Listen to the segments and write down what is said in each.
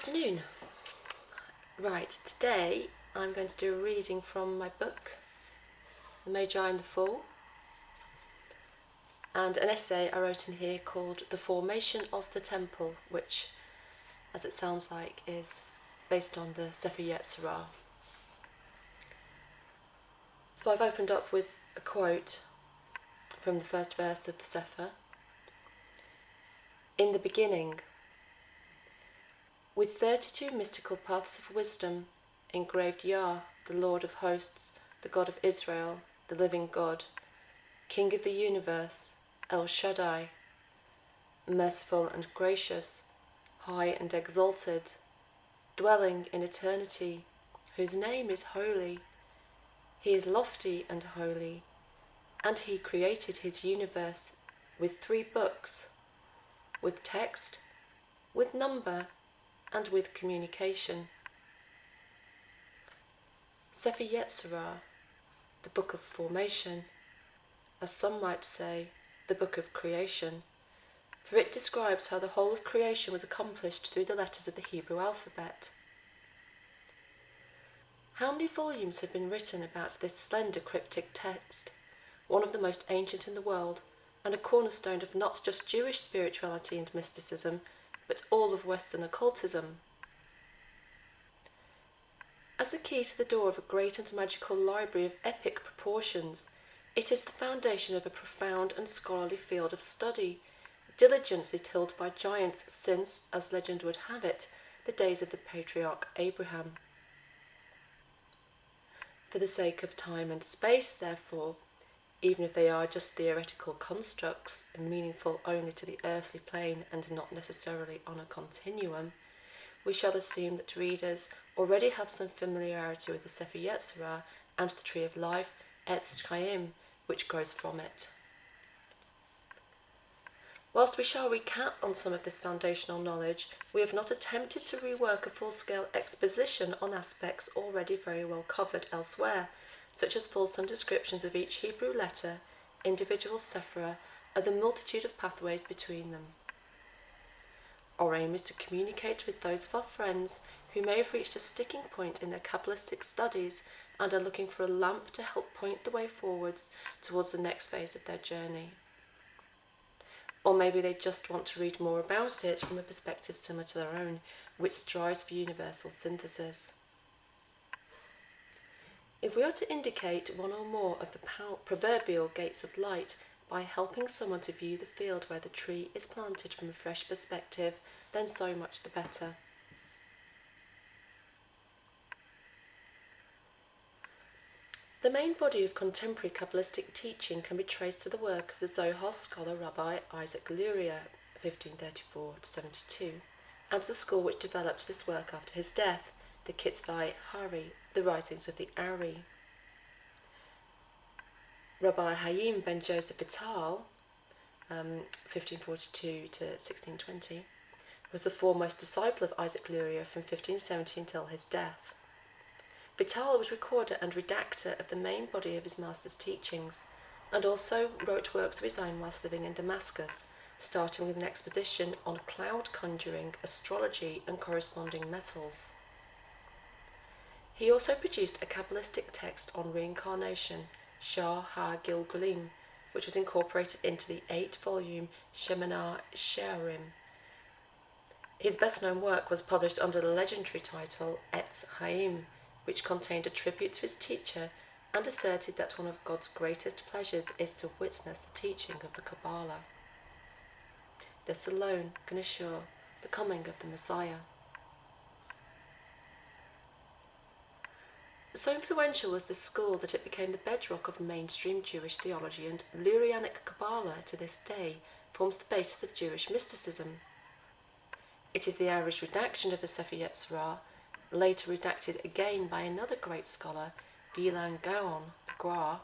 afternoon. Right, today I'm going to do a reading from my book, The Magi and The Fool, and an essay I wrote in here called The Formation of the Temple, which, as it sounds like, is based on the Sefer Yetzirah. So I've opened up with a quote from the first verse of the Sefer. In the beginning, with 32 mystical paths of wisdom, engraved Yah, the Lord of hosts, the God of Israel, the living God, King of the universe, El Shaddai, merciful and gracious, high and exalted, dwelling in eternity, whose name is holy. He is lofty and holy, and he created his universe with 3 books, with text, with number, and with communication. Sefer Yetzirah, the book of formation, as some might say, the book of creation, for it describes how the whole of creation was accomplished through the letters of the Hebrew alphabet. How many volumes have been written about this slender cryptic text, one of the most ancient in the world, and a cornerstone of not just Jewish spirituality and mysticism, but all of Western occultism. As the key to the door of a great and magical library of epic proportions, it is the foundation of a profound and scholarly field of study, diligently tilled by giants since, as legend would have it, the days of the patriarch Abraham. For the sake of time and space, therefore, even if they are just theoretical constructs and meaningful only to the earthly plane and not necessarily on a continuum, we shall assume that readers already have some familiarity with the Sefer Yetzirah and the Tree of Life, Etz Chaim, which grows from it. Whilst we shall recap on some of this foundational knowledge, we have not attempted to rework a full-scale exposition on aspects already very well covered elsewhere, such as fulsome descriptions of each Hebrew letter, individual sephira, and the multitude of pathways between them. Our aim is to communicate with those of our friends who may have reached a sticking point in their Kabbalistic studies and are looking for a lamp to help point the way forwards towards the next phase of their journey. Or maybe they just want to read more about it from a perspective similar to their own, which strives for universal synthesis. If we are to indicate one or more of the proverbial gates of light by helping someone to view the field where the tree is planted from a fresh perspective, then so much the better. The main body of contemporary Kabbalistic teaching can be traced to the work of the Zohar scholar Rabbi Isaac Luria, 1534-72, and the school which developed this work after his death, the Kitzvah Hari, the writings of the Ari. Rabbi Haim ben Joseph Vital, 1542-1620, was the foremost disciple of Isaac Luria from 1570 until his death. Vital was recorder and redactor of the main body of his master's teachings, and also wrote works of his own whilst living in Damascus, starting with an exposition on cloud conjuring, astrology, and corresponding metals. He also produced a Kabbalistic text on reincarnation, Sh'are Orah, which was incorporated into the 8-volume Sh'are. His best-known work was published under the legendary title Etz Chaim, which contained a tribute to his teacher and asserted that one of God's greatest pleasures is to witness the teaching of the Kabbalah. This alone can assure the coming of the Messiah. So influential was this school that it became the bedrock of mainstream Jewish theology, and Lurianic Kabbalah to this day forms the basis of Jewish mysticism. It is the Irish redaction of the Sefer Yetzirah, later redacted again by another great scholar, Beilan Gaon, the Gra,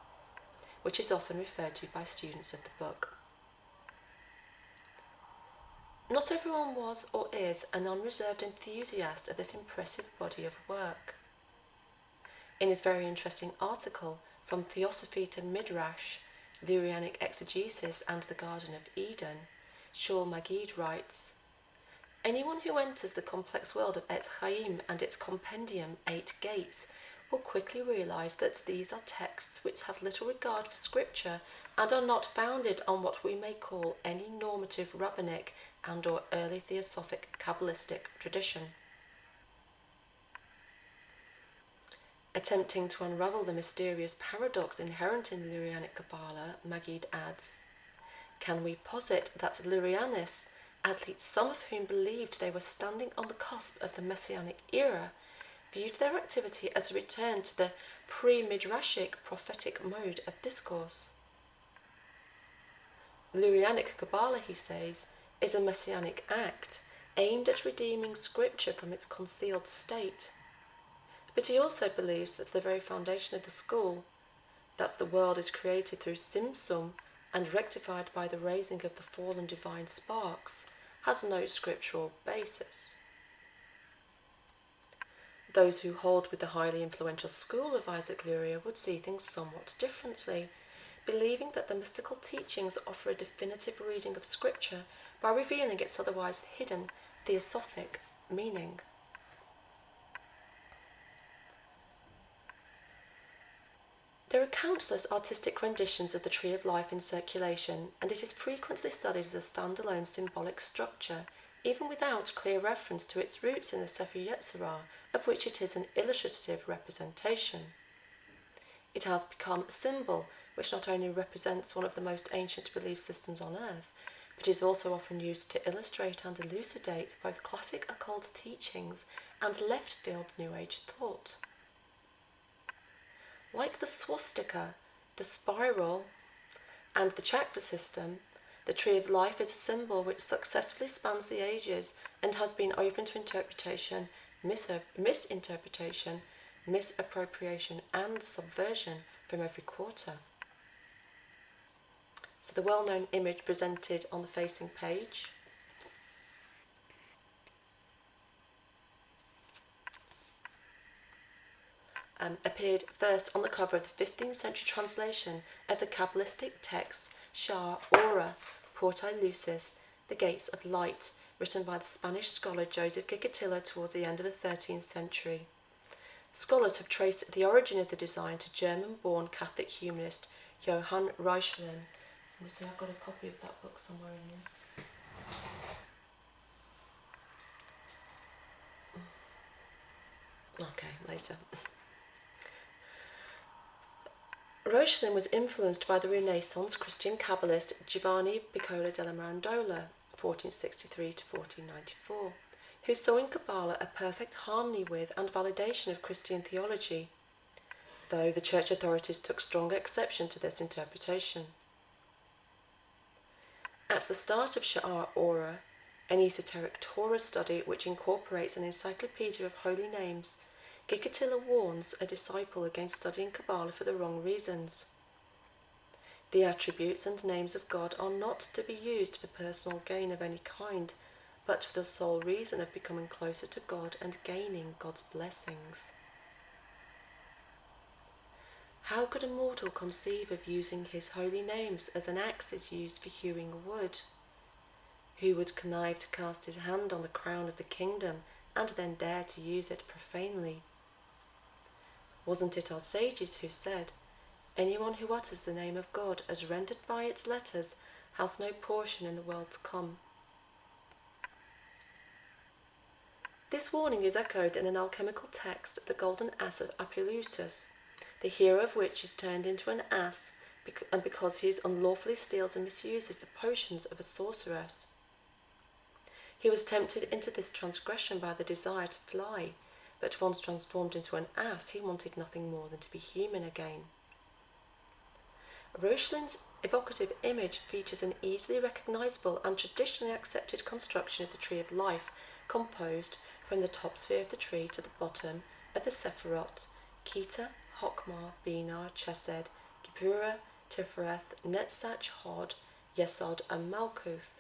which is often referred to by students of the book. Not everyone was or is an unreserved enthusiast of this impressive body of work. In his very interesting article, From Theosophy to Midrash, Lurianic Exegesis and the Garden of Eden, Shaul Magid writes, Anyone who enters the complex world of Etz Chaim and its compendium, 8 Gates, will quickly realize that these are texts which have little regard for scripture and are not founded on what we may call any normative rabbinic and or early theosophic Kabbalistic tradition. Attempting to unravel the mysterious paradox inherent in Lurianic Kabbalah, Magid adds, "Can we posit that Lurianists, at least some of whom believed they were standing on the cusp of the Messianic era, viewed their activity as a return to the pre-Midrashic prophetic mode of discourse? Lurianic Kabbalah," he says, "is a messianic act aimed at redeeming scripture from its concealed state." But he also believes that the very foundation of the school, that the world is created through Tzimtzum and rectified by the raising of the fallen divine sparks, has no scriptural basis. Those who hold with the highly influential school of Isaac Luria would see things somewhat differently, believing that the mystical teachings offer a definitive reading of scripture by revealing its otherwise hidden theosophic meaning. There are countless artistic renditions of the Tree of Life in circulation, and it is frequently studied as a standalone symbolic structure, even without clear reference to its roots in the Sefer Yetzirah, of which it is an illustrative representation. It has become a symbol which not only represents one of the most ancient belief systems on earth, but is also often used to illustrate and elucidate both classic occult teachings and left-field New Age thought. Like the swastika, the spiral, and the chakra system, the Tree of Life is a symbol which successfully spans the ages and has been open to interpretation, misinterpretation, misappropriation, and subversion from every quarter. So the well-known image presented on the facing page appeared first on the cover of the 15th century translation of the Kabbalistic text Sh'are Orah, Portae Lucis, the Gates of Light, written by the Spanish scholar Joseph Gicatilla towards the end of the 13th century. Scholars have traced the origin of the design to German-born Catholic humanist Johann Reuchlin. So I've got a copy of that book somewhere in here. Okay, later. Reuchlin was influenced by the Renaissance Christian Kabbalist Giovanni Piccola della Mirandola, 1463 to 1494, who saw in Kabbalah a perfect harmony with and validation of Christian theology, though the church authorities took strong exception to this interpretation. At the start of Sh'are Orah, an esoteric Torah study which incorporates an encyclopedia of holy names, Gicatilla warns a disciple against studying Kabbalah for the wrong reasons. The attributes and names of God are not to be used for personal gain of any kind, but for the sole reason of becoming closer to God and gaining God's blessings. How could a mortal conceive of using his holy names as an axe is used for hewing wood? Who would connive to cast his hand on the crown of the kingdom and then dare to use it profanely? Wasn't it our sages who said, "Anyone who utters the name of God as rendered by its letters has no portion in the world to come"? This warning is echoed in an alchemical text, the Golden Ass of Lucis, the hero of which is turned into an ass because he unlawfully steals and misuses the potions of a sorceress. He was tempted into this transgression by the desire to fly, but once transformed into an ass, he wanted nothing more than to be human again. Reuchlin's evocative image features an easily recognizable and traditionally accepted construction of the Tree of Life, composed from the top sphere of the tree to the bottom of the Sephiroth, Keter, Chokmah, Binah, Chesed, Gibura, Tifereth, Netzach, Hod, Yesod, and Malkuth.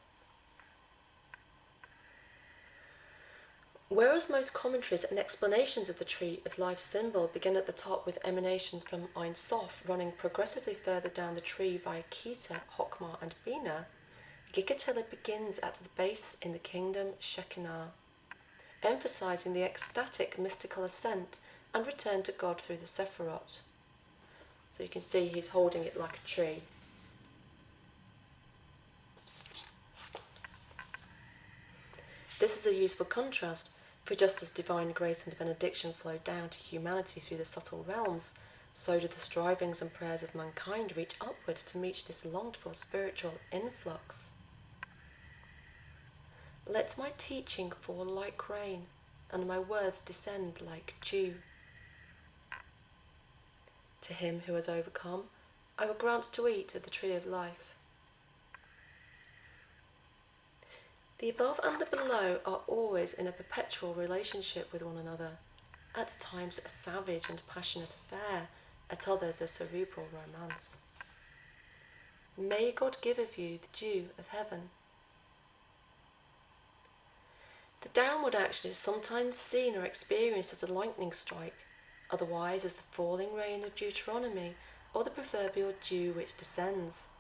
Whereas most commentaries and explanations of the Tree of Life symbol begin at the top with emanations from Ein Sof running progressively further down the tree via Keter, Chokmah, and Binah, Gigatilla begins at the base in the kingdom Shekinah, emphasizing the ecstatic mystical ascent and return to God through the Sephiroth. So you can see he's holding it like a tree. This is a useful contrast, for just as divine grace and benediction flow down to humanity through the subtle realms, so do the strivings and prayers of mankind reach upward to meet this longed-for spiritual influx. Let my teaching fall like rain, and my words descend like dew. To him who has overcome, I will grant to eat of the tree of life. The above and the below are always in a perpetual relationship with one another, at times a savage and passionate affair, at others a cerebral romance. May God give of you the dew of heaven. The downward action is sometimes seen or experienced as a lightning strike, otherwise as the falling rain of Deuteronomy or the proverbial dew which descends.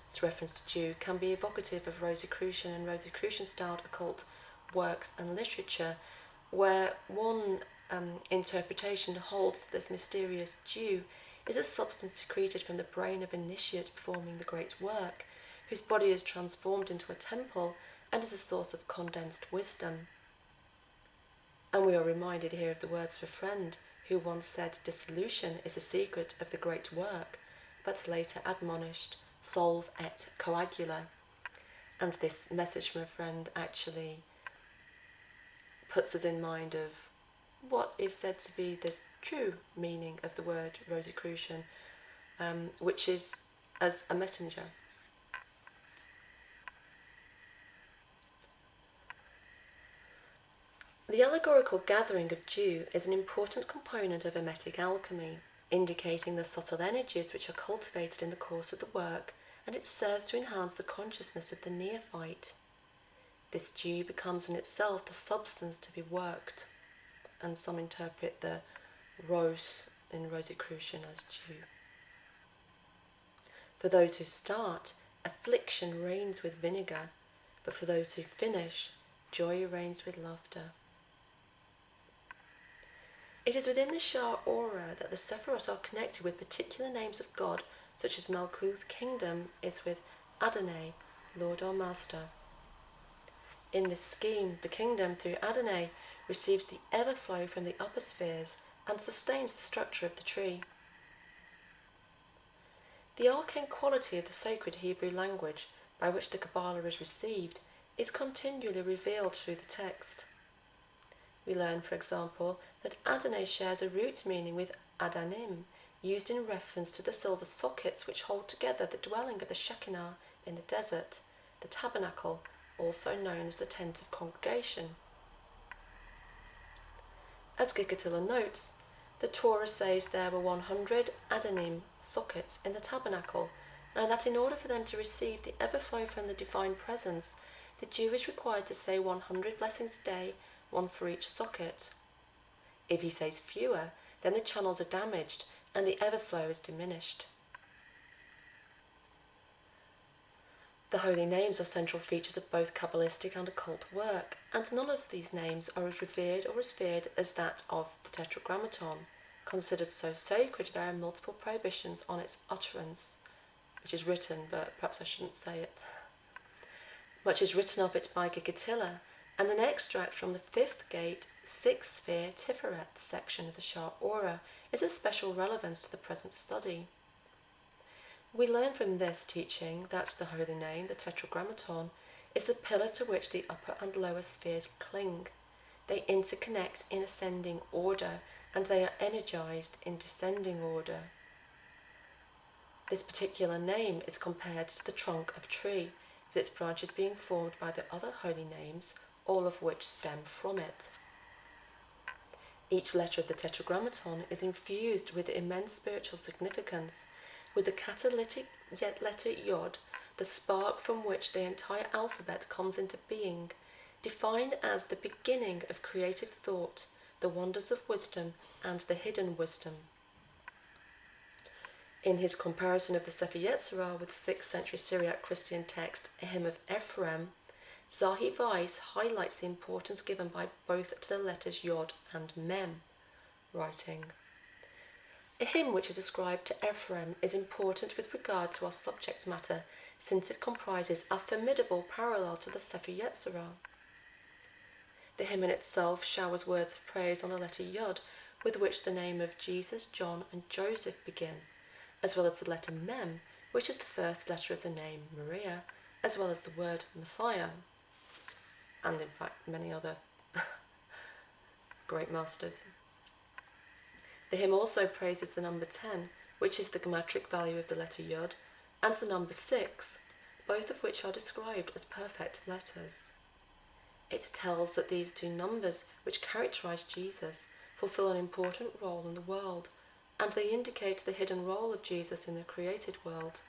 This reference to dew can be evocative of Rosicrucian and Rosicrucian-styled occult works and literature, where one interpretation holds this mysterious dew is a substance secreted from the brain of initiate performing the great work, whose body is transformed into a temple and is a source of condensed wisdom. And we are reminded here of the words of a friend who once said dissolution is a secret of the great work, but later admonished solve et coagula. And this message from a friend actually puts us in mind of what is said to be the true meaning of the word Rosicrucian, which is as a messenger. The allegorical gathering of dew is an important component of Hermetic alchemy, indicating the subtle energies which are cultivated in the course of the work, and it serves to enhance the consciousness of the neophyte. This dew becomes in itself the substance to be worked, and some interpret the rose in Rosicrucian as dew. For those who start, affliction reigns with vinegar, but for those who finish, joy reigns with laughter. It is within the Sh'are Orah that the Sephiroth are connected with particular names of God, such as Mulcahy's kingdom is with Adonai, Lord or Master. In this scheme, the kingdom, through Adonai, receives the everflow from the upper spheres and sustains the structure of the tree. The arcane quality of the sacred Hebrew language, by which the Kabbalah is received, is continually revealed through the text. We learn, for example, that Adonai shares a root meaning with Adanim, used in reference to the silver sockets which hold together the dwelling of the Shekinah in the desert, the Tabernacle, also known as the tent of congregation. As Gigatilla notes, the Torah says there were 100 Adanim sockets in the Tabernacle, and that in order for them to receive the everflow from the divine presence, the Jew is required to say 100 blessings a day, one for each socket. If he says fewer, then the channels are damaged and the everflow is diminished. The holy names are central features of both Kabbalistic and occult work, and none of these names are as revered or as feared as that of the Tetragrammaton. Considered so sacred, there are multiple prohibitions on its utterance, which is written, but perhaps I shouldn't say it. Much is written of it by Gigatilla, and an extract from the fifth gate, sixth sphere Tiferet section of the Sh'are Orah is of special relevance to the present study. We learn from this teaching that the holy name, the Tetragrammaton, is the pillar to which the upper and lower spheres cling. They interconnect in ascending order, and they are energized in descending order. This particular name is compared to the trunk of a tree, with its branches being formed by the other holy names, all of which stem from it. Each letter of the Tetragrammaton is infused with immense spiritual significance, with the catalytic letter Yod, the spark from which the entire alphabet comes into being, defined as the beginning of creative thought, the wonders of wisdom, and the hidden wisdom. In his comparison of the Sefer Yetzirah with the 6th century Syriac Christian text, A Hymn of Ephraim, Zahi Weiss highlights the importance given by both to the letters Yod and Mem, writing, "A hymn which is ascribed to Ephraim is important with regard to our subject matter, since it comprises a formidable parallel to the Sefer Yetzirah. The hymn in itself showers words of praise on the letter Yod, with which the name of Jesus, John, and Joseph begin, as well as the letter Mem, which is the first letter of the name Maria, as well as the word Messiah, and in fact many other great masters. The hymn also praises the number 10, which is the gematria value of the letter Yod, and the number 6, both of which are described as perfect letters. It tells that these two numbers, which characterize Jesus, fulfill an important role in the world, and they indicate the hidden role of Jesus in the created world.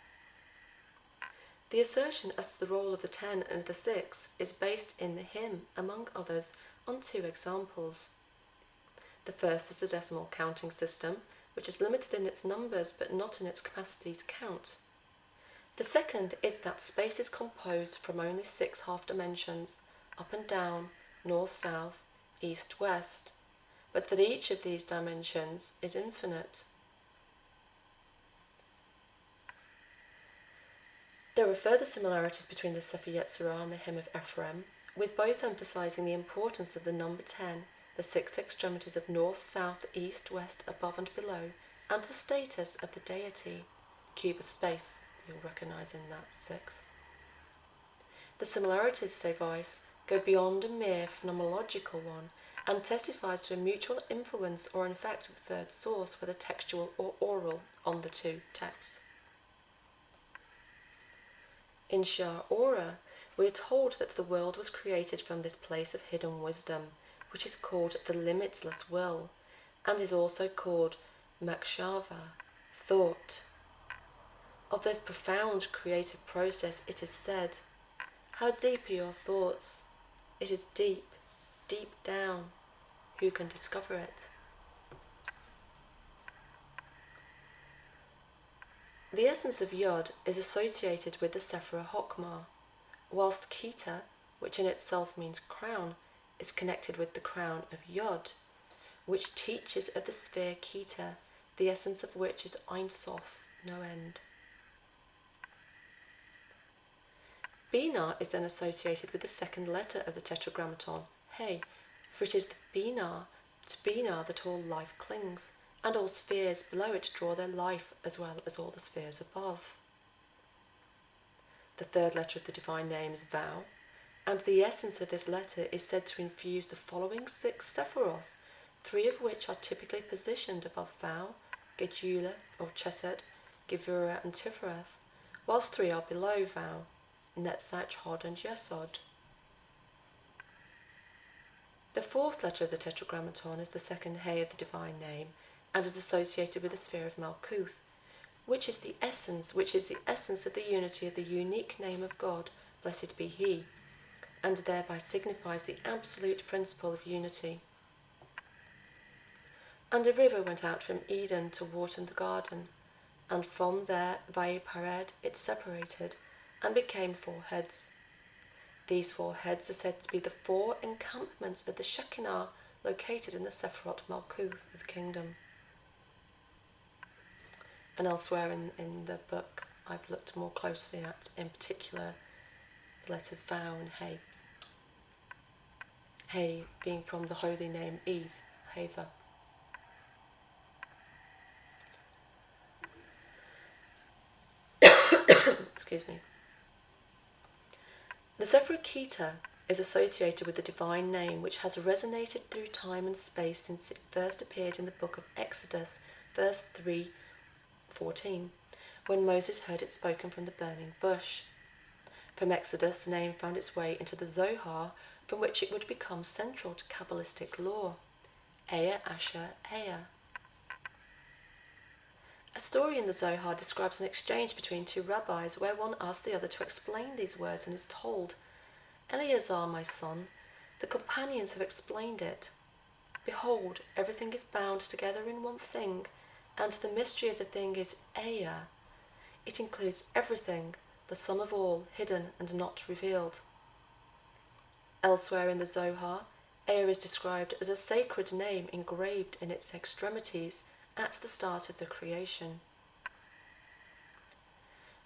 The assertion as to the role of the 10 and the 6 is based in the hymn, among others, on 2 examples. The first is the decimal counting system, which is limited in its numbers but not in its capacity to count. The second is that space is composed from only 6 half dimensions, up and down, north-south, east-west, but that each of these dimensions is infinite. There are further similarities between the Sefer Yetzirah and the Hymn of Ephraim, with both emphasizing the importance of the number 10, the 6 extremities of north, south, east, west, above and below, and the status of the deity, cube of space, you'll recognize in that 6. The similarities, say Weiss, go beyond a mere phenomenological one, and testifies to a mutual influence or in fact a third source, whether textual or oral, on the 2 texts. In Sh'are Orah, we are told that the world was created from this place of hidden wisdom, which is called the limitless will, and is also called MaCHSHaVaH, thought. Of this profound creative process it is said, "How deep are your thoughts? It is deep, deep down. Who can discover it?" The essence of Yod is associated with the Sefer Hokmah, whilst Kita, which in itself means crown, is connected with the crown of Yod, which teaches of the sphere Kita, the essence of which is Ein Sof, no end. Binah is then associated with the second letter of the Tetragrammaton, He, for it is to Binah that all life clings, and all spheres below it draw their life as well as all the spheres above. The third letter of the divine name is Vow, and the essence of this letter is said to infuse the following 6 Sephiroth, 3 of which are typically positioned above Vow, Gedula or Chesed, Gevurah and Tifereth, whilst 3 are below Vow, Netzach, Hod and Yesod. The fourth letter of the Tetragrammaton is the second He of the divine name, and is associated with the sphere of Malkuth, which is the essence of the unity of the unique name of God, blessed be He, and thereby signifies the absolute principle of unity. And a river went out from Eden to water the garden, and from there Vayipared it separated, and became 4 heads. These 4 heads are said to be the 4 encampments of the Shekinah located in the Sephiroth Malkuth of the kingdom. And elsewhere in the book, I've looked more closely at, in particular, the letters Vow and He. He being from the holy name Eve, Heva. Excuse me. The Sefer Kita is associated with the divine name, which has resonated through time and space since it first appeared in the book of Exodus, verse 3:14, when Moses heard it spoken from the burning bush. From Exodus, the name found its way into the Zohar, from which it would become central to Kabbalistic law. Eya Asher Eya. A story in the Zohar describes an exchange between 2 rabbis where one asks the other to explain these words and is told, "Eleazar, my son, the companions have explained it. Behold, everything is bound together in one thing, and the mystery of the thing is Aya. It includes everything, the sum of all, hidden and not revealed. Elsewhere in the Zohar, Aya is described as a sacred name engraved in its extremities at the start of the creation.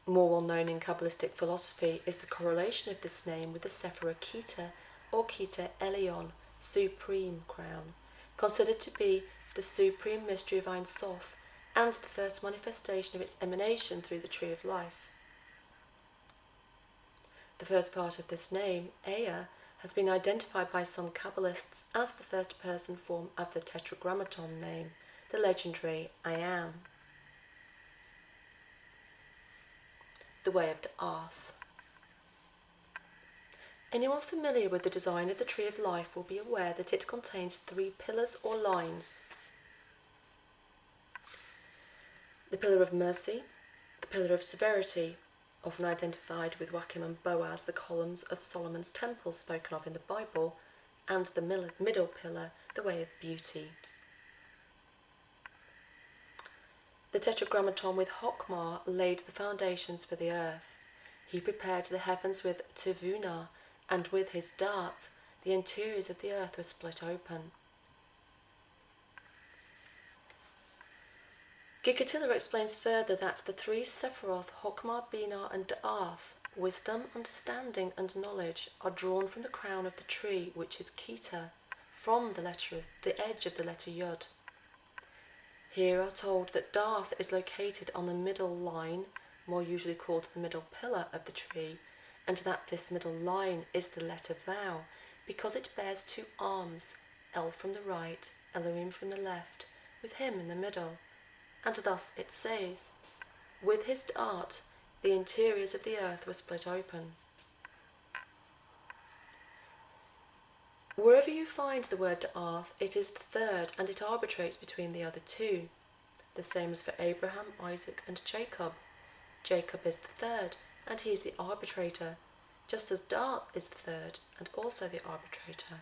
More well known in Kabbalistic philosophy is the correlation of this name with the Sefer Yetzirah, or Keter Elyon, supreme crown, considered to be the supreme mystery of Ein Sof and the first manifestation of its emanation through the Tree of Life. The first part of this name, Aya, has been identified by some Kabbalists as the first person form of the Tetragrammaton name, the legendary I Am. The Way of Da'ath. Anyone familiar with the design of the Tree of Life will be aware that it contains 3 pillars or lines. The pillar of mercy, the pillar of severity, often identified with Joachim and Boaz, the columns of Solomon's temple spoken of in the Bible, and the middle pillar, the way of beauty. The Tetragrammaton with Chokmah laid the foundations for the earth. He prepared the heavens with Tevunah, and with his dart the interiors of the earth were split open. Yetzira explains further that the 3 Sephiroth, Chokmah, Binah, and Da'ath, wisdom, understanding, and knowledge, are drawn from the crown of the tree, which is Keter, from the edge of the letter Yod. Here are told that Da'ath is located on the middle line, more usually called the middle pillar of the tree, and that this middle line is the letter Vav, because it bears 2 arms, El from the right, Elohim from the left, with him in the middle. And thus it says, with his dart, the interiors of the earth were split open. Wherever you find the word Da'ath, it is the third, and it arbitrates between the other 2. The same as for Abraham, Isaac, and Jacob. Jacob is the third, and he is the arbitrator, just as Da'ath is the third, and also the arbitrator.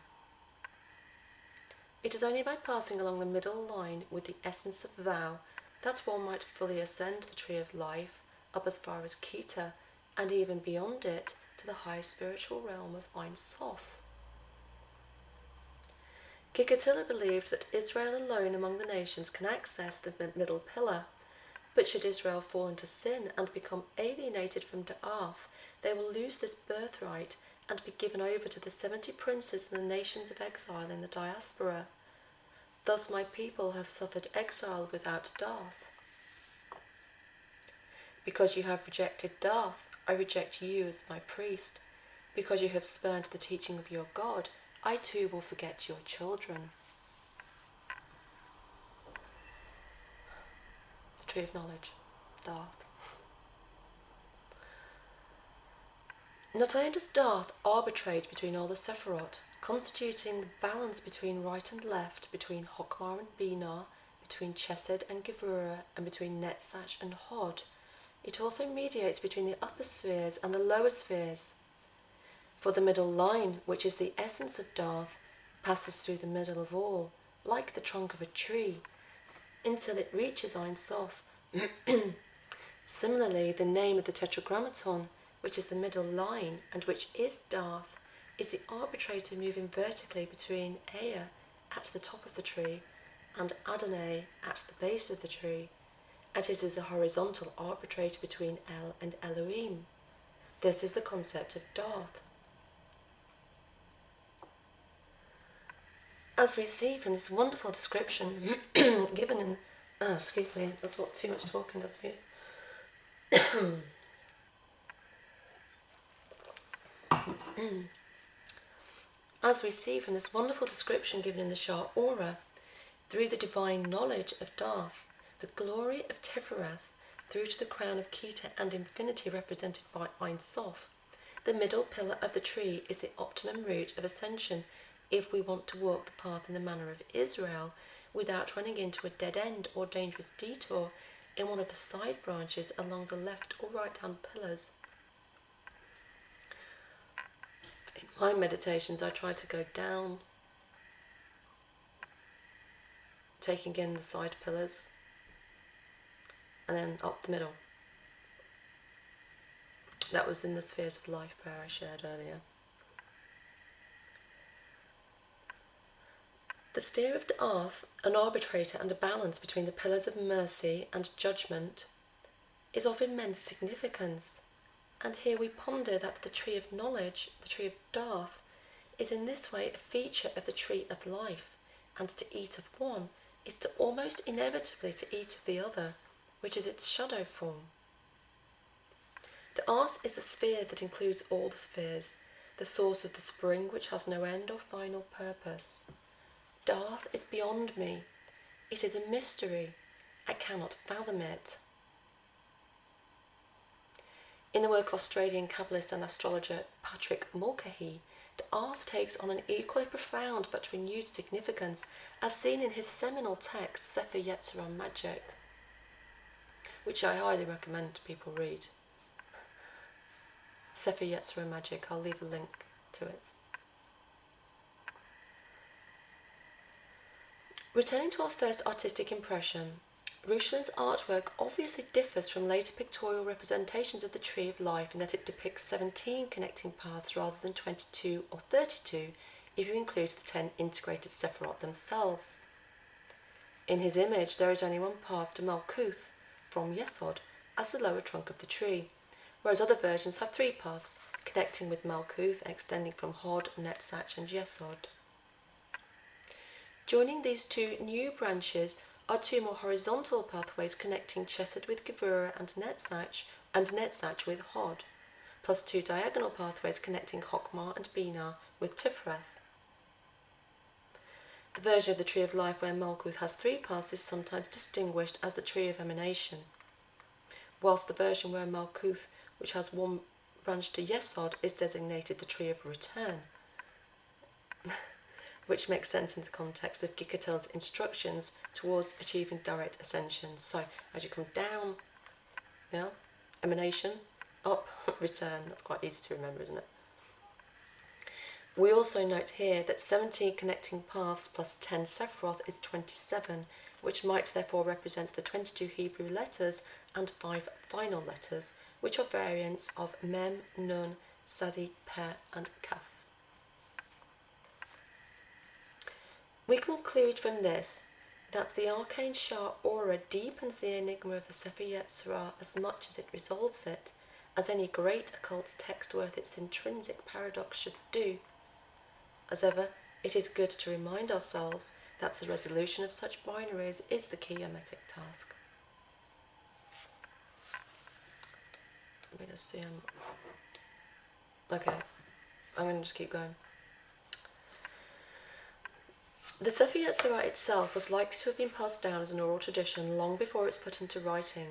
It is only by passing along the middle line with the essence of Vav that one might fully ascend the Tree of Life up as far as Keter, and even beyond it to the high spiritual realm of Ein Sof. Yetzira believed that Israel alone among the nations can access the middle pillar, but should Israel fall into sin and become alienated from Da'ath, they will lose this birthright and be given over to the 70 princes and the nations of exile in the diaspora. Thus my people have suffered exile without Da'ath. Because you have rejected Da'ath, I reject you as my priest. Because you have spurned the teaching of your God, I too will forget your children. The Tree of Knowledge, Da'ath. Not only does Da'ath arbitrate between all the Sephiroth, constituting the balance between right and left, between Chokmah and Binah, between Chesed and Gevurah, and between Netzach and Hod, it also mediates between the upper spheres and the lower spheres. For the middle line, which is the essence of Da'ath, passes through the middle of all, like the trunk of a tree, until it reaches Ein Sof. Similarly, the name of the Tetragrammaton, which is the middle line and which is Da'ath, is the arbitrator moving vertically between Aya at the top of the tree and Adonai at the base of the tree, and it is the horizontal arbitrator between El and Elohim. This is the concept of Da'ath. As we see from this wonderful description given in... excuse me, that's what too much talking does for you. As we see from this wonderful description given in the Sh'are Orah, through the divine knowledge of Da'ath, the glory of Sephiroth, through to the crown of Keter and infinity represented by Ein Sof, the middle pillar of the tree is the optimum route of ascension if we want to walk the path in the manner of Israel without running into a dead end or dangerous detour in one of the side branches along the left or right hand pillars. In my meditations, I try to go down, taking in the side pillars, and then up the middle. That was in the spheres of life prayer I shared earlier. The sphere of the earth, an arbitrator and a balance between the pillars of mercy and judgment, is of immense significance. And here we ponder that the tree of knowledge, the tree of Darth, is in this way a feature of the tree of life, and to eat of one is to almost inevitably to eat of the other, which is its shadow form. The earth is the sphere that includes all the spheres, the source of the spring which has no end or final purpose. Darth is beyond me. It is a mystery. I cannot fathom it. In the work of Australian Kabbalist and astrologer Patrick Mulcahy, the earth takes on an equally profound but renewed significance, as seen in his seminal text Sefer Yetzirah Magic, which I highly recommend people read. Sefer Yetzirah Magic, I'll leave a link to it. Returning to our first artistic impression, Ruslan's artwork obviously differs from later pictorial representations of the Tree of Life in that it depicts 17 connecting paths rather than 22 or 32 if you include the 10 integrated Sephiroth themselves. In his image there is only one path to Malkuth from Yesod as the lower trunk of the tree, whereas other versions have 3 paths, connecting with Malkuth and extending from Hod, Netzach and Yesod. Joining these 2 new branches are 2 more horizontal pathways connecting Chesed with Gevurah and Netzach with Hod, plus 2 diagonal pathways connecting Chokmah and Binah with Tifreth. The version of the Tree of Life where Malkuth has 3 paths is sometimes distinguished as the Tree of Emanation, whilst the version where Malkuth, which has 1 branch to Yesod, is designated the Tree of Return, which makes sense in the context of Gikkel's instructions towards achieving direct ascension. So, as you come down, emanation, up, return. That's quite easy to remember, isn't it? We also note here that 17 connecting paths plus 10 Sephiroth is 27, which might therefore represent the 22 Hebrew letters and 5 final letters, which are variants of Mem, Nun, Sadi, Peh, and Kaf. We conclude from this that the arcane Sh'are Orah deepens the enigma of the Sefer Yetzirah as much as it resolves it, as any great occult text worth its intrinsic paradox should do. As ever, it is good to remind ourselves that the resolution of such binaries is the key hermetic task. Let me just see. Okay, I'm going to just keep going. The Sefer Yetzirah itself was likely to have been passed down as an oral tradition long before it's put into writing.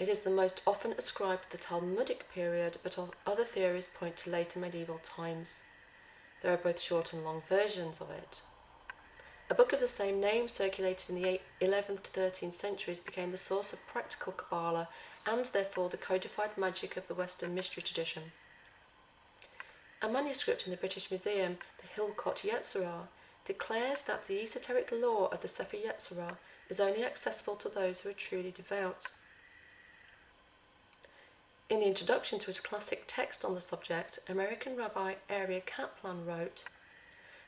It is the most often ascribed to the Talmudic period, but other theories point to later medieval times. There are both short and long versions of it. A book of the same name circulated in the 11th to 13th centuries became the source of practical Kabbalah and therefore the codified magic of the Western mystery tradition. A manuscript in the British Museum, the Hilkot Yetzirah, declares that the esoteric lore of the Sefer Yetzirah is only accessible to those who are truly devout. In the introduction to his classic text on the subject, American Rabbi Aryeh Kaplan wrote,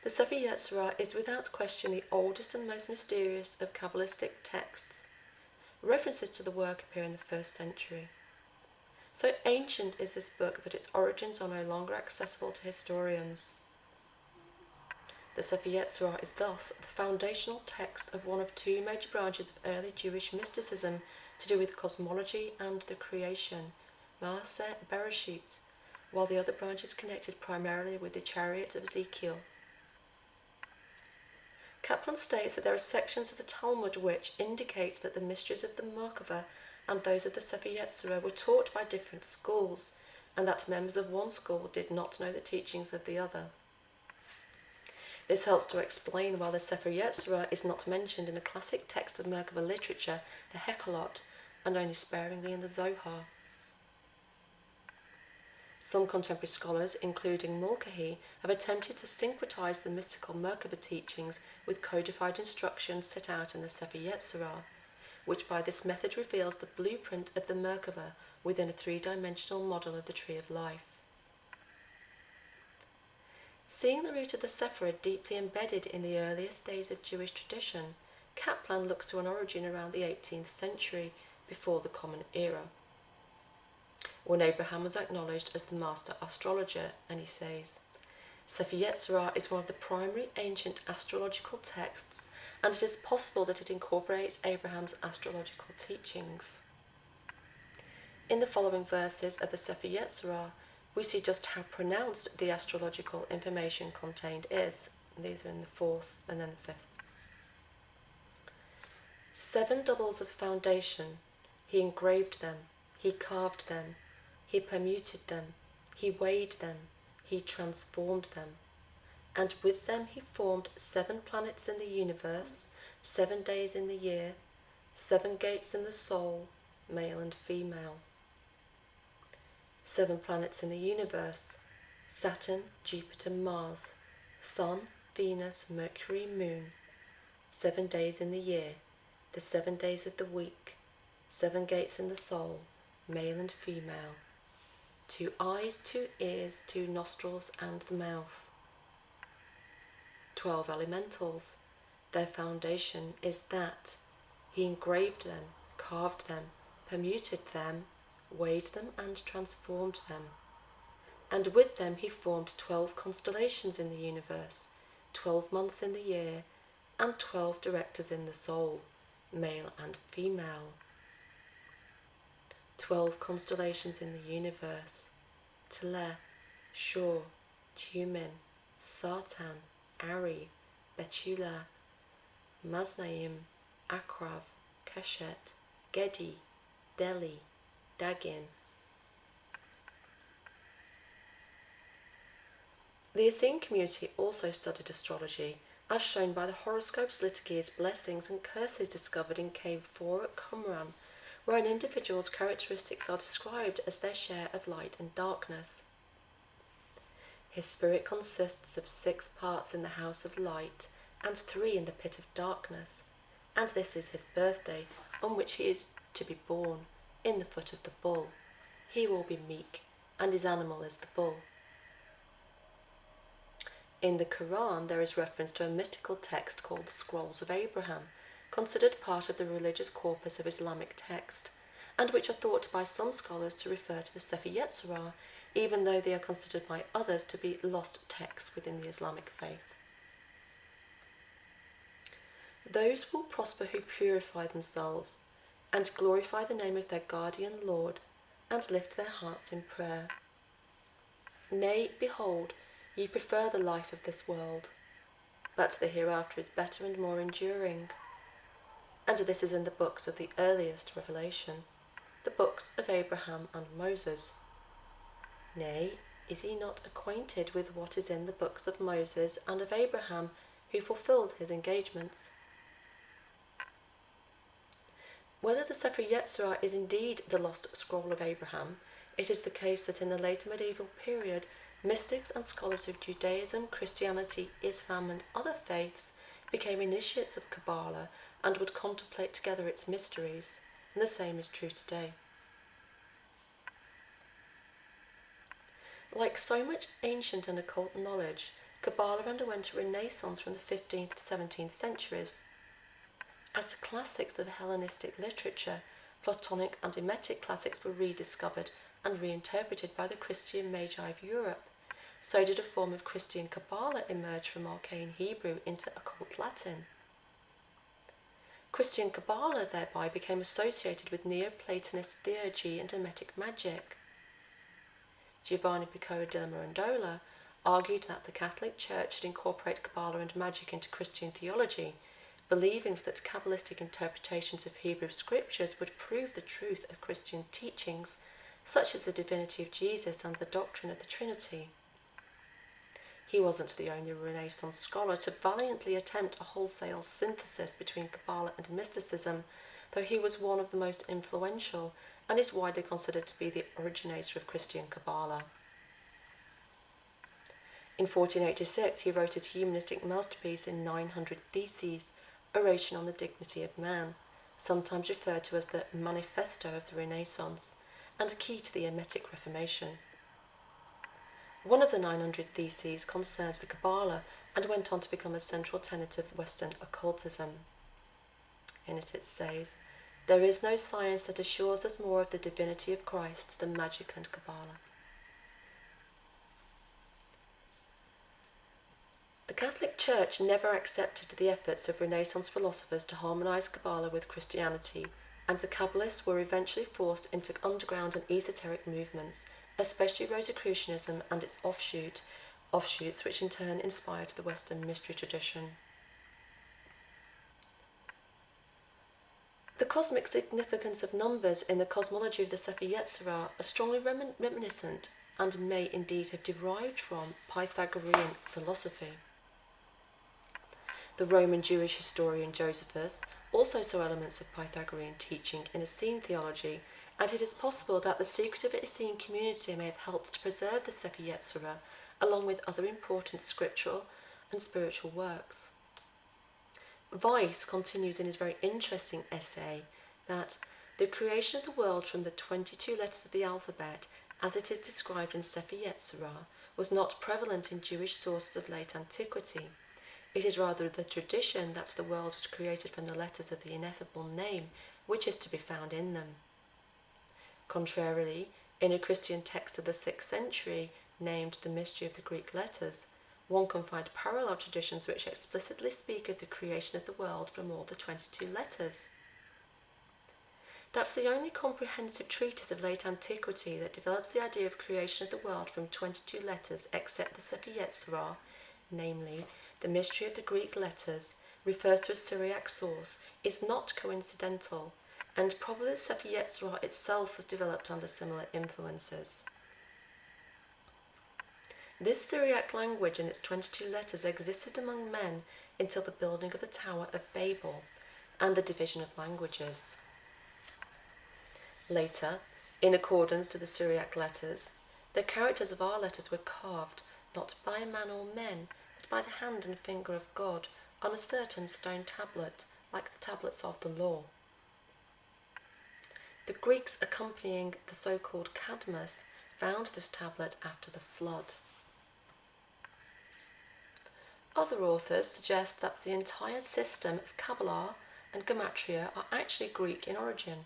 "The Sefer Yetzirah is without question the oldest and most mysterious of Kabbalistic texts. References to the work appear in the 1st century. So ancient is this book that its origins are no longer accessible to historians. The Sefer Yetzirah is thus the foundational text of one of 2 major branches of early Jewish mysticism to do with cosmology and the creation, Maaseh Bereshit, while the other branch is connected primarily with the chariot of Ezekiel." Kaplan states that there are sections of the Talmud which indicate that the mysteries of the MaCHSHaVaH and those of the Sefer Yetzirah were taught by different schools, and that members of one school did not know the teachings of the other. This helps to explain why the Sefer Yetzirah is not mentioned in the classic text of Merkava literature, the Hekhalot, and only sparingly in the Zohar. Some contemporary scholars, including Mulcahy, have attempted to syncretize the mystical Merkava teachings with codified instructions set out in the Sefer Yetzirah, which by this method reveals the blueprint of the Merkava within a three-dimensional model of the tree of life. Seeing the root of the Sephiroth deeply embedded in the earliest days of Jewish tradition, Kaplan looks to an origin around the 18th century before the Common Era, when Abraham was acknowledged as the master astrologer, and he says, Sefer Yetzirah is one of the primary ancient astrological texts, and it is possible that it incorporates Abraham's astrological teachings. In the following verses of the Sefer Yetzirah, we see just how pronounced the astrological information contained is. These are in the 4th and then the 5th. 7 doubles of foundation. He engraved them, he carved them, he permuted them, he weighed them, he transformed them. And with them he formed 7 planets in the universe, 7 days in the year, 7 gates in the soul, male and female. 7 planets in the universe: Saturn, Jupiter, Mars, Sun, Venus, Mercury, Moon. 7 days in the year, the 7 days of the week, 7 gates in the soul, male and female. 2 eyes, 2 ears, 2 nostrils, and the mouth. 12 elementals. Their foundation is that he engraved them, carved them, permuted them, weighed them, and transformed them. And with them he formed 12 constellations in the universe, 12 months in the year, and 12 directors in the soul, male and female. 12 constellations in the universe: Tle, Shor, Tumen, Sartan, Ari, Betula, Maznaim, Akrav, Keshet, Gedi, Delhi, Dagin. The Essene community also studied astrology, as shown by the horoscopes, liturgies, blessings, and curses discovered in Cave 4 at Qumran, where an individual's characteristics are described as their share of light and darkness. His spirit consists of 6 parts in the house of light and 3 in the pit of darkness, and this is his birthday, on which he is to be born, in the foot of the bull. He will be meek, and his animal is the bull. In the Quran, there is reference to a mystical text called the Scrolls of Abraham, considered part of the religious corpus of Islamic text, and which are thought by some scholars to refer to the Sefer Yetzirah, even though they are considered by others to be lost texts within the Islamic faith. Those will prosper who purify themselves, and glorify the name of their guardian Lord, and lift their hearts in prayer. Nay, behold, ye prefer the life of this world, but the hereafter is better and more enduring. And this is in the books of the earliest revelation, the books of Abraham and Moses. Nay, is he not acquainted with what is in the books of Moses and of Abraham, who fulfilled his engagements? Whether the Sefer Yetzirah is indeed the lost scroll of Abraham, it is the case that in the later medieval period, mystics and scholars of Judaism, Christianity, Islam, and other faiths became initiates of Kabbalah and would contemplate together its mysteries, and the same is true today. Like so much ancient and occult knowledge, Kabbalah underwent a renaissance from the 15th to 17th centuries. As the classics of Hellenistic literature, Platonic and Emetic classics were rediscovered and reinterpreted by the Christian Magi of Europe, so did a form of Christian Kabbalah emerge from arcane Hebrew into occult Latin. Christian Kabbalah thereby became associated with Neoplatonist theurgy and Hermetic magic. Giovanni Pico della Mirandola argued that the Catholic Church should incorporate Kabbalah and magic into Christian theology, believing that Kabbalistic interpretations of Hebrew scriptures would prove the truth of Christian teachings, such as the divinity of Jesus and the doctrine of the Trinity. He wasn't the only Renaissance scholar to valiantly attempt a wholesale synthesis between Kabbalah and mysticism, though he was one of the most influential and is widely considered to be the originator of Christian Kabbalah. In 1486, he wrote his humanistic masterpiece in 900 Theses, Oration on the Dignity of Man, sometimes referred to as the manifesto of the Renaissance, and a key to the Hermetic Reformation. One of the 900 Theses concerned the Kabbalah and went on to become a central tenet of Western occultism. In it says, "There is no science that assures us more of the divinity of Christ than magic and Kabbalah." The Catholic Church never accepted the efforts of Renaissance philosophers to harmonize Kabbalah with Christianity, and the Kabbalists were eventually forced into underground and esoteric movements, especially Rosicrucianism and its offshoots, which in turn inspired the Western mystery tradition. The cosmic significance of numbers in the cosmology of the Sefer Yetzirah are strongly reminiscent and may indeed have derived from Pythagorean philosophy. The Roman Jewish historian Josephus also saw elements of Pythagorean teaching in Essene theology, and it is possible that the secret of the Essene community may have helped to preserve the Sefer Yetzirah along with other important scriptural and spiritual works. Weiss continues in his very interesting essay that the creation of the world from the 22 letters of the alphabet, as it is described in Sefer Yetzirah, was not prevalent in Jewish sources of late antiquity. It is rather the tradition that the world was created from the letters of the ineffable name which is to be found in them. Contrarily, in a Christian text of the 6th century named The Mystery of the Greek Letters, one can find parallel traditions which explicitly speak of the creation of the world from all the 22 letters. That's the only comprehensive treatise of late antiquity that develops the idea of creation of the world from 22 letters except the Sefer Yetzirah, namely, The Mystery of the Greek Letters, refers to a Syriac source, is not coincidental, and probably the Sefer Yetzirah itself was developed under similar influences. This Syriac language and its 22 letters existed among men until the building of the Tower of Babel and the division of languages. Later, in accordance to the Syriac letters, the characters of our letters were carved not by man or men, but by the hand and finger of God on a certain stone tablet, like the tablets of the law. The Greeks accompanying the so-called Cadmus found this tablet after the flood. Other authors suggest that the entire system of Kabbalah and Gematria are actually Greek in origin.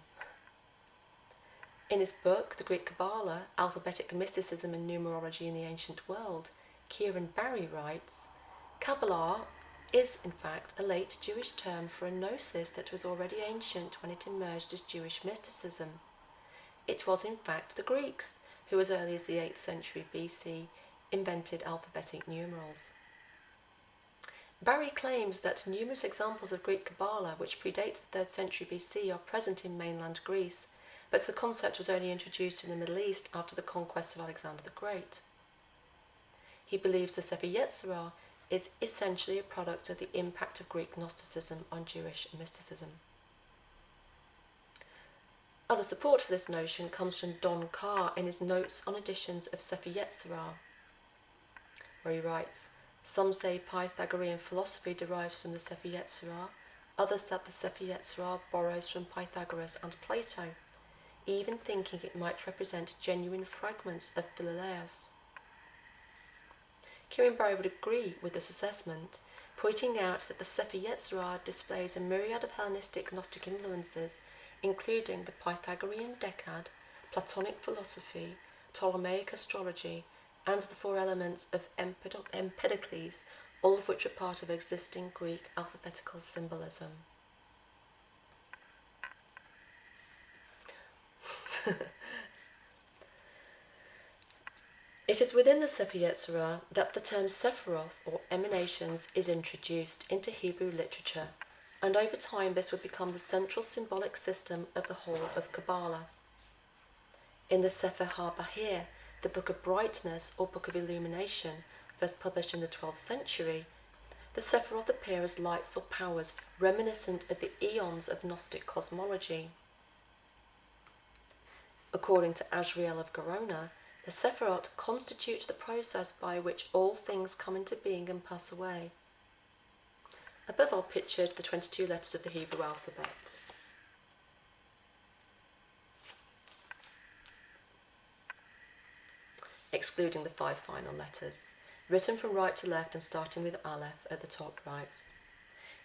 In his book, The Greek Kabbalah, Alphabetic Mysticism and Numerology in the Ancient World, Kieran Barry writes, Kabbalah is, in fact, a late Jewish term for a gnosis that was already ancient when it emerged as Jewish mysticism. It was, in fact, the Greeks who, as early as the 8th century BC, invented alphabetic numerals. Barry claims that numerous examples of Greek Kabbalah, which predate the 3rd century BC, are present in mainland Greece, but the concept was only introduced in the Middle East after the conquest of Alexander the Great. He believes the Sefer Yetzirah is essentially a product of the impact of Greek Gnosticism on Jewish mysticism. Other support for this notion comes from Don Carr in his notes on editions of Sefer Yetzirah, where he writes, "Some say Pythagorean philosophy derives from the Sefer Yetzirah, others that the Sefer Yetzirah borrows from Pythagoras and Plato, even thinking it might represent genuine fragments of Philolaus." Kieran Barry would agree with this assessment, pointing out that the Sefer Yetzirah displays a myriad of Hellenistic Gnostic influences, including the Pythagorean Decad, Platonic philosophy, Ptolemaic astrology, and the 4 elements of Empedocles, all of which are part of existing Greek alphabetical symbolism. It is within the Sefer Yetzirah that the term Sephiroth, or emanations, is introduced into Hebrew literature, and over time this would become the central symbolic system of the whole of Kabbalah. In the Sefer HaBahir, the Book of Brightness, or Book of Illumination, first published in the 12th century, the Sephiroth appear as lights or powers reminiscent of the eons of Gnostic cosmology. According to Azrael of Gerona, the Sephiroth constitute the process by which all things come into being and pass away. Above are pictured the 22 letters of the Hebrew alphabet. excluding the 5 final letters, written from right to left and starting with Aleph at the top right.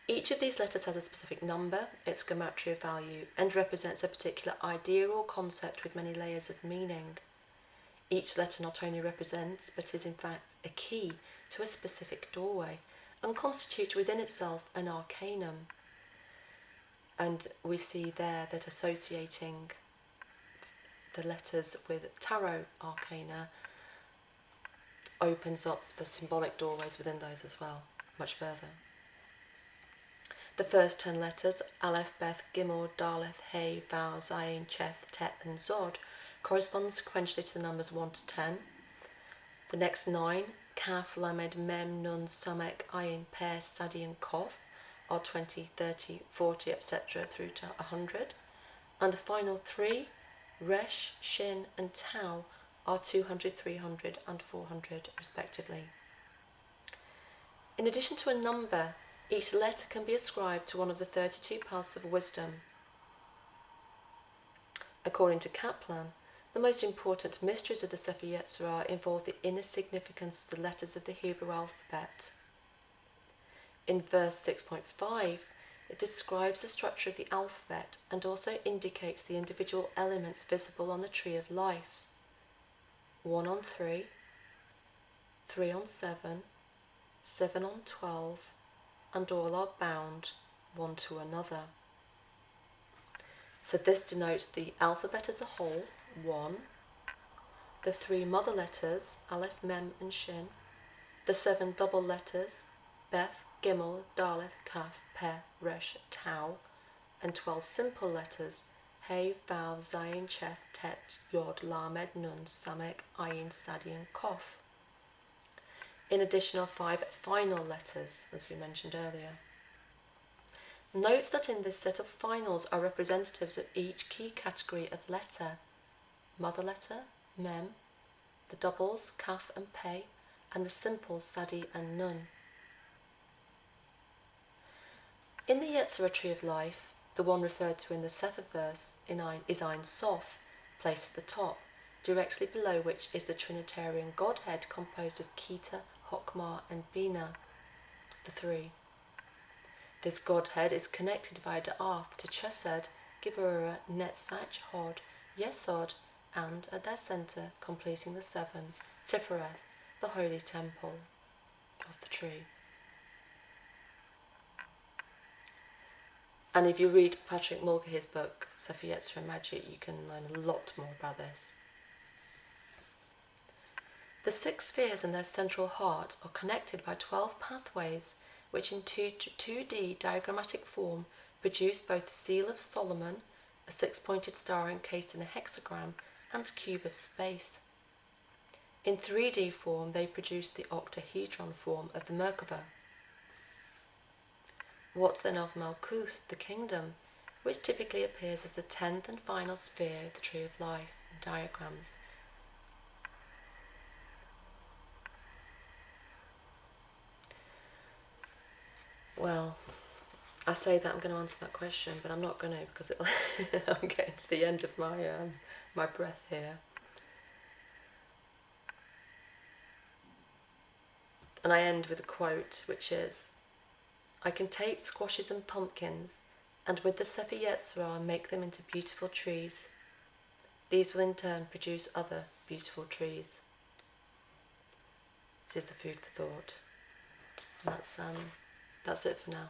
Each of these letters has a specific number, its gematria value, and represents a particular idea or concept with many layers of meaning. Each letter not only represents, but is in fact a key to a specific doorway, and constitutes within itself an arcanum. And we see there that associating the letters with tarot arcana opens up the symbolic doorways within those as well, much further. The first 10 letters, Aleph, Beth, Gimel, Daleth, He, Vav, Zayin, Cheth, Tet and Zod, correspond sequentially to the numbers 1 to 10. The next 9, Kaf, Lamed, Mem, Nun, Samek, Ayin, Peh, Sadi and Kof, are 20, 30, 40, etc. through to 100. And the final 3, Resh, Shin and Tau, are 200, 300 and 400 respectively. In addition to a number, each letter can be ascribed to one of the 32 paths of wisdom. According to Kaplan, the most important mysteries of the Sefer Yetzirah involve the inner significance of the letters of the Hebrew alphabet. In verse 6.5, it describes the structure of the alphabet and also indicates the individual elements visible on the tree of life. 1 on 3, 3 on 7, 7 on 12, and all are bound one to another. So this denotes the alphabet as a whole, 1, the 3 mother letters, Aleph, Mem and Shin, the 7 double letters, Beth, Gimel, Daleth, Kaf, Peh, Resh, Tau, and 12 simple letters, He, Vav, Zayin, Cheth, Tet, Yod, Lamed, Nun, Samek, Ayin, Sadi and Kof. In addition are 5 final letters, as we mentioned earlier. Note that in this set of finals are representatives of each key category of letter: mother letter, Mem, the doubles, Kaf and Peh, and the simples, Sadi and Nun. In the Yetzira tree of life, the one referred to in the Sefer verse is Ein Sof, placed at the top, directly below which is the Trinitarian Godhead composed of Kita, Hokmah and Bina, the 3. This Godhead is connected via Da'ath to Chesed, Geburah, Netzach, Hod, Yesod, and at their centre, completing the 7, Sephiroth, the holy temple of the tree. And if you read Patrick Mulcahy's book, Sefer Yetzirah Magic, you can learn a lot more about this. The 6 spheres and their central heart are connected by 12 pathways, which in 2D diagrammatic form produce both the Seal of Solomon, a 6-pointed star encased in a hexagram, and a cube of space. In 3D form, they produce the octahedron form of the Merkava. What then of Malkuth, the kingdom, which typically appears as the 10th and final sphere of the Tree of Life in diagrams? Well, I say that I'm going to answer that question, but I'm not going to, because I'm getting to the end of my breath here. And I end with a quote, which is, "I can take squashes and pumpkins, and with the Sefer Yetzirah make them into beautiful trees. These will in turn produce other beautiful trees." This is the food for thought. And that's it for now.